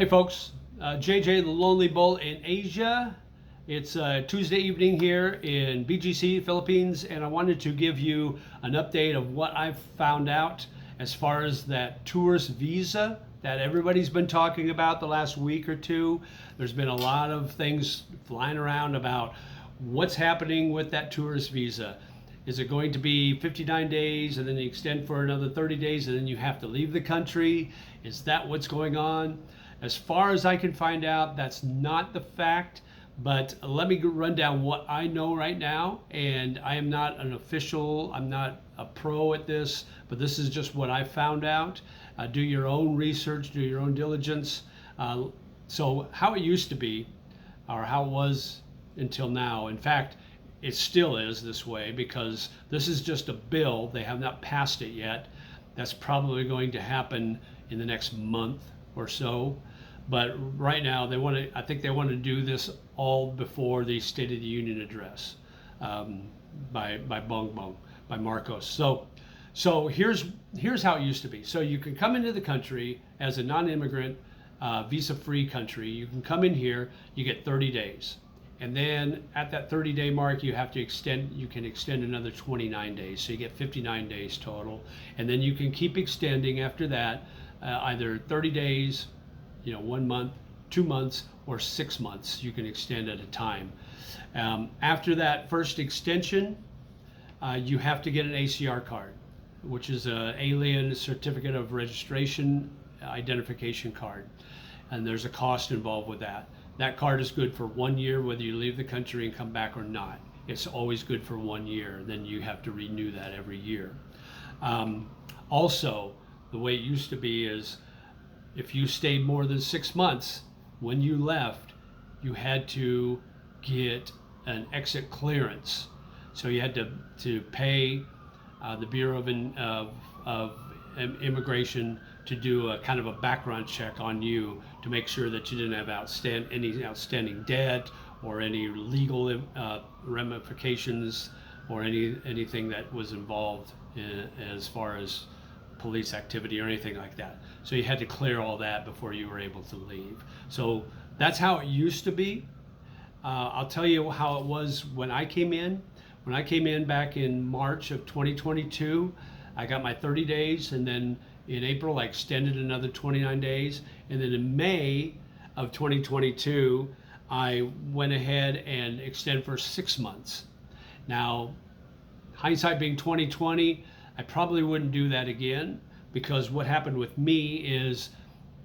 Hey folks, JJ the Lonely Bull in Asia. It's Tuesday evening here in BGC, Philippines, and I wanted to give you an update of what I've found out as far as that tourist visa that everybody's been talking about the last week or two. There's been a lot of things flying around about what's happening with that tourist visa. Is it going to be 59 days and then you extend for another 30 days and then you have to leave the country? Is that what's going on? As far as I can find out, that's not the fact, but let me run down what I know right now. And I am not an official, I'm not a pro at this, but this is just what I found out. Do your own research, do your own diligence. So how it used to be, or how it was until now, in fact, it still is this way because this is just a bill. They have not passed it yet. That's probably going to happen in the next month or so. But right now, I think they want to do this all before the State of the Union address by Bongbong, by Marcos. So here's how it used to be. So you can come into the country as a non-immigrant, visa-free country. You can come in here, you get 30 days. And then at that 30-day mark, you can extend another 29 days. So you get 59 days total. And then you can keep extending after that, either 30 days, 1 month, 2 months, or 6 months. You can extend at a time. After that first extension, you have to get an ACR card, which is an Alien Certificate of Registration Identification card. And there's a cost involved with that. That card is good for 1 year, whether you leave the country and come back or not. It's always good for 1 year. Then you have to renew that every year. Also, the way it used to be is if you stayed more than 6 months, when you left, you had to get an exit clearance. So you had to pay the Bureau of Immigration to do a kind of a background check on you to make sure that you didn't have any outstanding debt or any legal ramifications or anything that was involved as far as police activity or anything like that. So you had to clear all that before you were able to leave. So that's how it used to be. I'll tell you how it was when I came in. When I came in back in March of 2022, I got my 30 days, and then in April I extended another 29 days, and then in May of 2022 I went ahead and extended for 6 months. Now, hindsight being 2020, I probably wouldn't do that again, because what happened with me is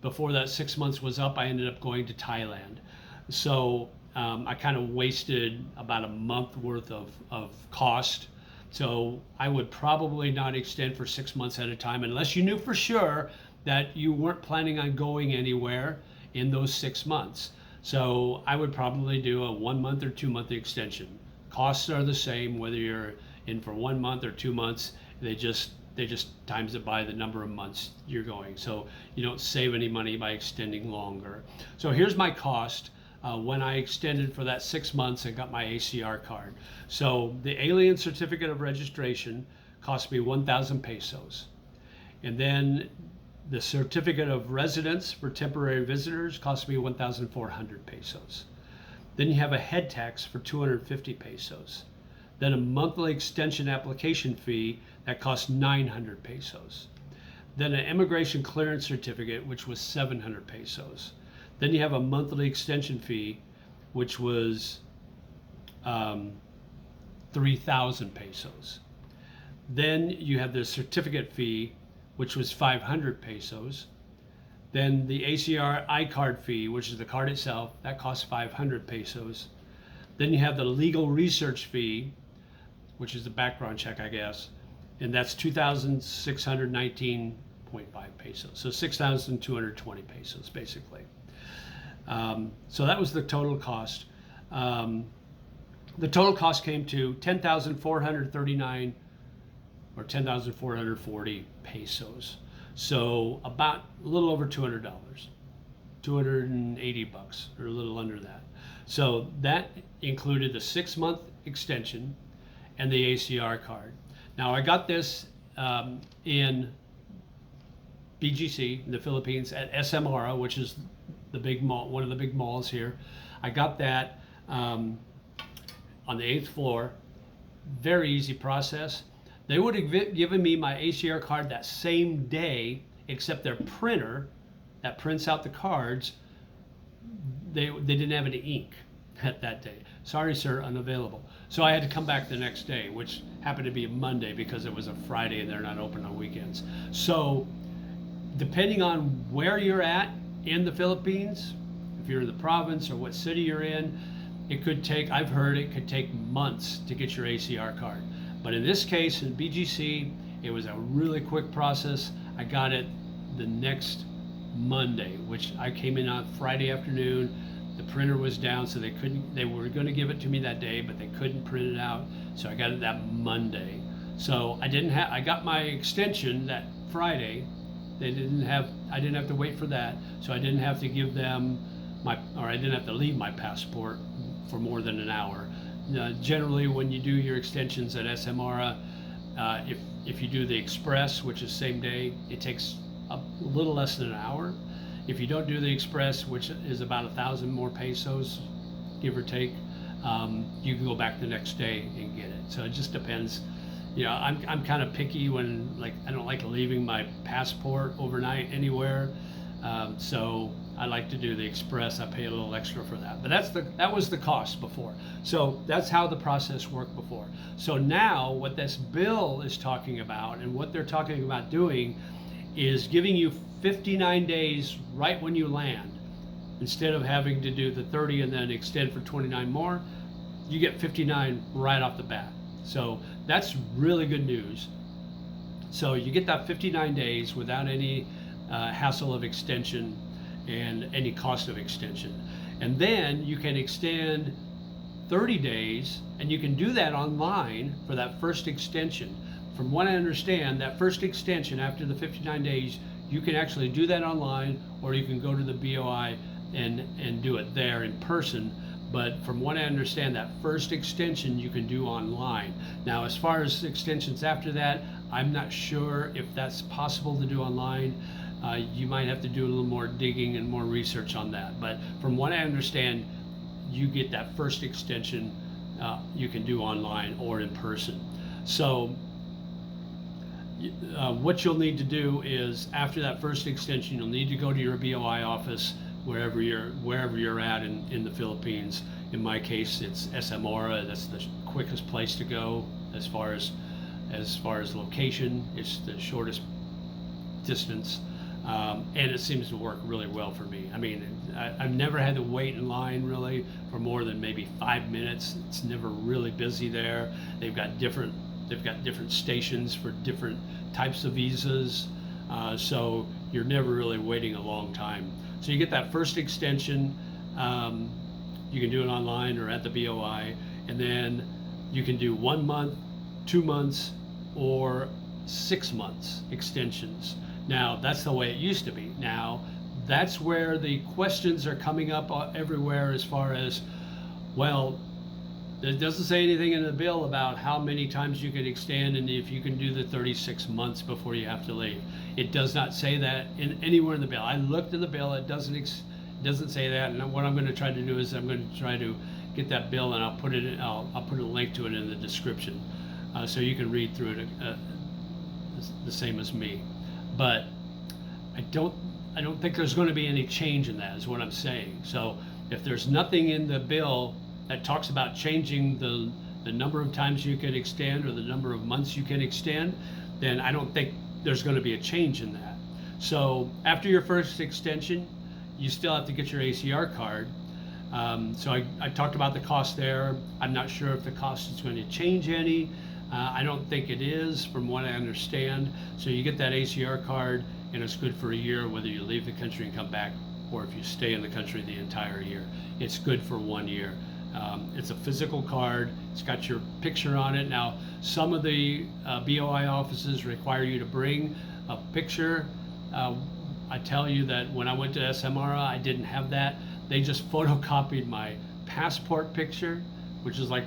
before that 6 months was up, I ended up going to Thailand. So I kind of wasted about a month worth of cost. So I would probably not extend for 6 months at a time unless you knew for sure that you weren't planning on going anywhere in those 6 months. So I would probably do a 1 month or 2 month extension. Costs are the same whether you're in for 1 month or 2 months. They just times it by the number of months you're going. So you don't save any money by extending longer. So here's my cost. When I extended for that 6 months and got my ACR card. So the Alien Certificate of Registration cost me 1,000 pesos. And then the Certificate of Residence for temporary visitors cost me 1,400 pesos. Then you have a head tax for 250 pesos. Then a monthly extension application fee that cost 900 pesos. Then an immigration clearance certificate, which was 700 pesos. Then you have a monthly extension fee, which was 3,000 pesos. Then you have the certificate fee, which was 500 pesos. Then the ACR iCard fee, which is the card itself, that costs 500 pesos. Then you have the legal research fee, which is the background check, I guess, and that's 2,619.5 pesos. So 6,220 pesos, basically. So that was the total cost. The total cost came to 10,439 or 10,440 pesos. So about a little over $200, 280 bucks, or a little under that. So that included the 6 month extension and the ACR card. Now I got this in BGC in the Philippines at SMRA, which is the big mall, one of the big malls here. I got that on the 8th floor. Very easy process. They would have given me my ACR card that same day, except their printer that prints out the cards, they didn't have any ink at that day. Sorry, sir, unavailable. So I had to come back the next day, which happened to be a Monday because it was a Friday and they're not open on weekends. So depending on where you're at in the Philippines, if you're in the province or what city you're in, it could take, I've heard it could take months to get your ACR card. But in this case, in BGC, it was a really quick process. I got it the next Monday, which I came in on Friday afternoon. The printer was down, so they were going to give it to me that day, but they couldn't print it out. So I got it that Monday. So I got my extension that Friday. I didn't have to wait for that. So I didn't have to give them I didn't have to leave my passport for more than an hour. Generally, when you do your extensions at SMRA, if you do the express, which is same day, it takes a little less than an hour. If you don't do the express, which is about 1,000 more pesos, give or take, you can go back the next day and get it. So it just depends. You know, I'm kind of picky when, like, I don't like leaving my passport overnight anywhere. So I like to do the express. I pay a little extra for that, but that was the cost before. So that's how the process worked before. So now what this bill is talking about, and what they're talking about doing, is giving you 59 days right when you land. Instead of having to do the 30 and then extend for 29 more, you get 59 right off the bat. So that's really good news. So you get that 59 days without any hassle of extension and any cost of extension. And then you can extend 30 days, and you can do that online for that first extension. From what I understand, that first extension after the 59 days, you can actually do that online, or you can go to the BOI and do it there in person. But from what I understand, that first extension you can do online. Now, as far as extensions after that, I'm not sure if that's possible to do online. You might have to do a little more digging and more research on that. But from what I understand, you get that first extension you can do online or in person. So what you'll need to do is, after that first extension, you'll need to go to your BOI office wherever you're at in the Philippines. In my case, it's SMRA. That's the quickest place to go as far as location. It's the shortest distance, and it seems to work really well for me. I mean, I've never had to wait in line really for more than maybe 5 minutes. It's never really busy there. They've got different stations for different types of visas, so you're never really waiting a long time. So you get that first extension. You can do it online or at the BOI, and then you can do 1 month, 2 months, or 6 months extensions. Now, that's the way it used to be. Now, that's where the questions are coming up everywhere as far as, well, it doesn't say anything in the bill about how many times you can extend and if you can do the 36 months before you have to leave. It does not say that anywhere in the bill. I looked in the bill, it doesn't say that. And what I'm going to try to do is I'm going to try to get that bill, and I'll put a link to it in the description, so you can read through it the same as me. But I don't think there's going to be any change in that, is what I'm saying. So if there's nothing in the bill that talks about changing the number of times you can extend or the number of months you can extend, then I don't think there's going to be a change in that. So after your first extension, you still have to get your ACR card. So I talked about the cost there. I'm not sure if the cost is going to change any. I don't think it is, from what I understand. So you get that ACR card, and it's good for a year, whether you leave the country and come back, or if you stay in the country the entire year. It's good for 1 year. It's a physical card. It's got your picture on it. Now, some of the BOI offices require you to bring a picture. I tell you that when I went to SMRA, I didn't have that. They just photocopied my passport picture, which is like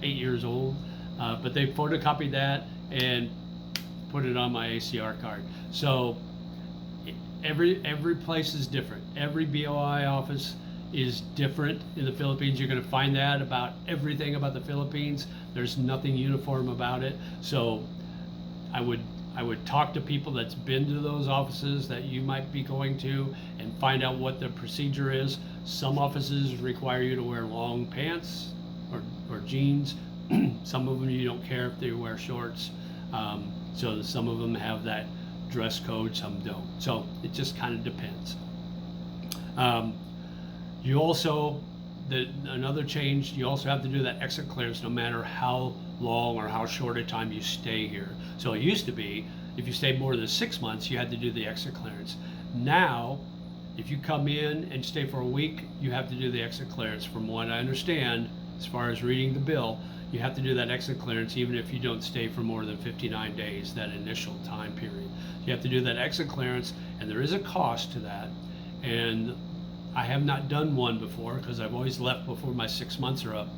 8 years old. But they photocopied that and put it on my ACR card. So every place is different. Every BOI office is different in the Philippines. You're going to find that about everything about the Philippines. There's nothing uniform about it. So I would talk to people that's been to those offices that you might be going to and find out what the procedure is. Some offices require you to wear long pants or jeans. Some of them you don't care if they wear shorts. So some of them have that dress code, some don't. So it just kind of depends. You also, another change, you also have to do that exit clearance no matter how long or how short a time you stay here. So it used to be, if you stayed more than 6 months, you had to do the exit clearance. Now, if you come in and stay for a week, you have to do the exit clearance. From what I understand, as far as reading the bill, you have to do that exit clearance even if you don't stay for more than 59 days, that initial time period. You have to do that exit clearance, and there is a cost to that. And I have not done one before because I've always left before my 6 months are up.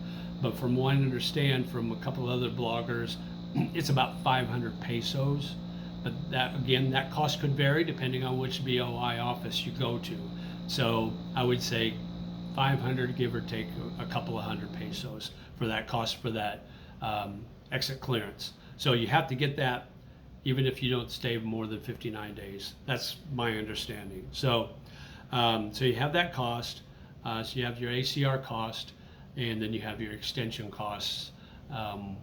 But from what I understand from a couple of other bloggers, it's about 500 pesos. But that, again, that cost could vary depending on which BOI office you go to. So I would say 500, give or take a couple of hundred pesos for that cost for that exit clearance. So you have to get that even if you don't stay more than 59 days. That's my understanding. So so you have that cost. So you have your ACR cost, and then you have your extension costs,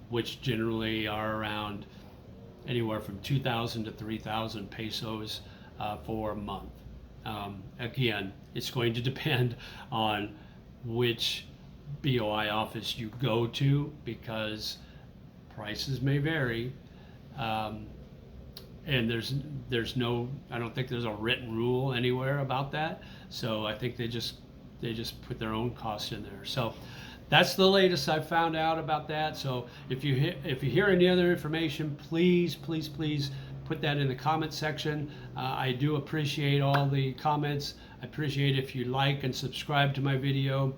which generally are around anywhere from 2,000 to 3,000 pesos for a month. Again, it's going to depend on which BOI office you go to because prices may vary. And there's no, I don't think there's a written rule anywhere about that. So I think they just put their own costs in there. So that's the latest I've found out about that. So if you hear any other information, please put that in the comment section. I do appreciate all the comments. I appreciate if you like and subscribe to my video,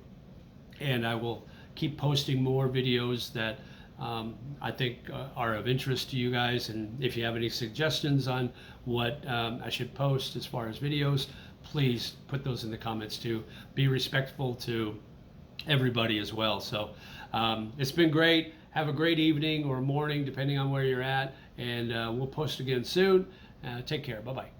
and I will keep posting more videos that I think are of interest to you guys. And if you have any suggestions on what I should post as far as videos, please put those in the comments too. Be respectful to everybody as well. So it's been great. Have a great evening or morning depending on where you're at, and we'll post again soon. Take care. Bye-bye.